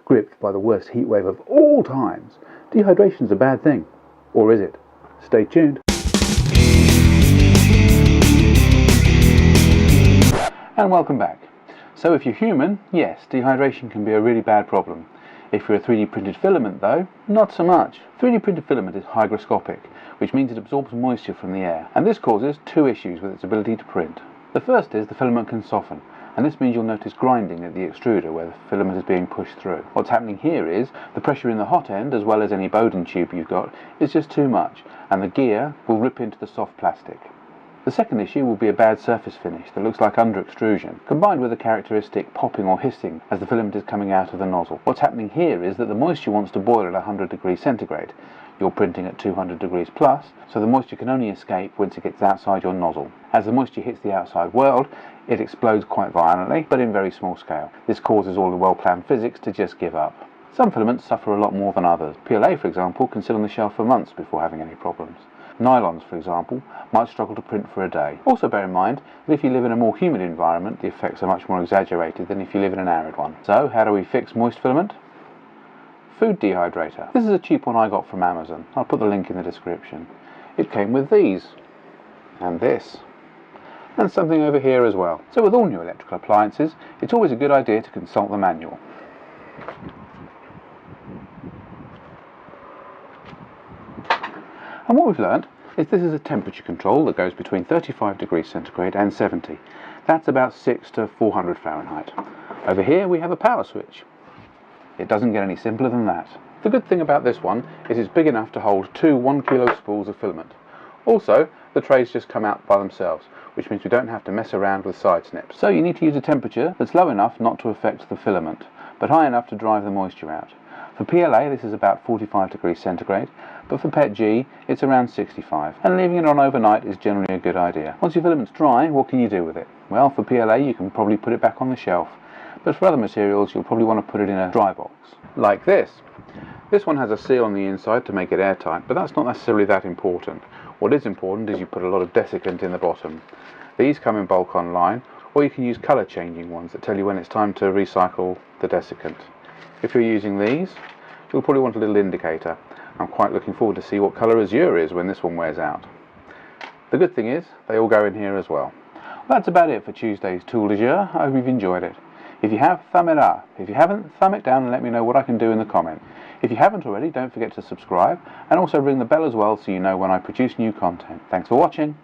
gripped by the worst heat wave of all times, dehydration's a bad thing. Or is it? Stay tuned. And welcome back. So if you're human, yes, dehydration can be a really bad problem. If you're a 3D printed filament though, not so much. 3D printed filament is hygroscopic, which means it absorbs moisture from the air, and this causes two issues with its ability to print. The first is the filament can soften, and this means you'll notice grinding at the extruder where the filament is being pushed through. What's happening here is the pressure in the hot end, as well as any Bowden tube you've got, is just too much, and the gear will rip into the soft plastic. The second issue will be a bad surface finish that looks like under extrusion, combined with a characteristic popping or hissing as the filament is coming out of the nozzle. What's happening here is that the moisture wants to boil at 100 degrees centigrade. You're printing at 200 degrees plus, so the moisture can only escape once it gets outside your nozzle. As the moisture hits the outside world, it explodes quite violently, but in very small scale. This causes all the well-planned physics to just give up. Some filaments suffer a lot more than others. PLA, for example, can sit on the shelf for months before having any problems. Nylons, for example, might struggle to print for a day. Also bear in mind that if you live in a more humid environment, the effects are much more exaggerated than if you live in an arid one. So, how do we fix moist filament? Food dehydrator. This is a cheap one I got from Amazon. I'll put the link in the description. It came with these, and this, and something over here as well. So with all new electrical appliances, it's always a good idea to consult the manual. And what we've learned is this is a temperature control that goes between 35 degrees centigrade and 70. That's about 6 to 400 Fahrenheit. Over here we have a power switch. It doesn't get any simpler than that. The good thing about this one is it's big enough to hold two 1 kilo spools of filament. Also, the trays just come out by themselves, which means we don't have to mess around with side snips. So you need to use a temperature that's low enough not to affect the filament, but high enough to drive the moisture out. For PLA this is about 45 degrees centigrade, but for PETG it's around 65, and leaving it on overnight is generally a good idea. Once your filament's dry, what can you do with it? Well, for PLA you can probably put it back on the shelf, but for other materials you'll probably want to put it in a dry box, like this. This one has a seal on the inside to make it airtight, but that's not necessarily that important. What is important is you put a lot of desiccant in the bottom. These come in bulk online, or you can use colour changing ones that tell you when it's time to recycle the desiccant. If you're using these, you'll probably want a little indicator. I'm quite looking forward to see what colour azure is when this one wears out. The good thing is, they all go in here as well. That's about it for Tuesday's Tool du Jour. I hope you've enjoyed it. If you have, thumb it up. If you haven't, thumb it down and let me know what I can do in the comment. If you haven't already, don't forget to subscribe, and also ring the bell as well so you know when I produce new content. Thanks for watching.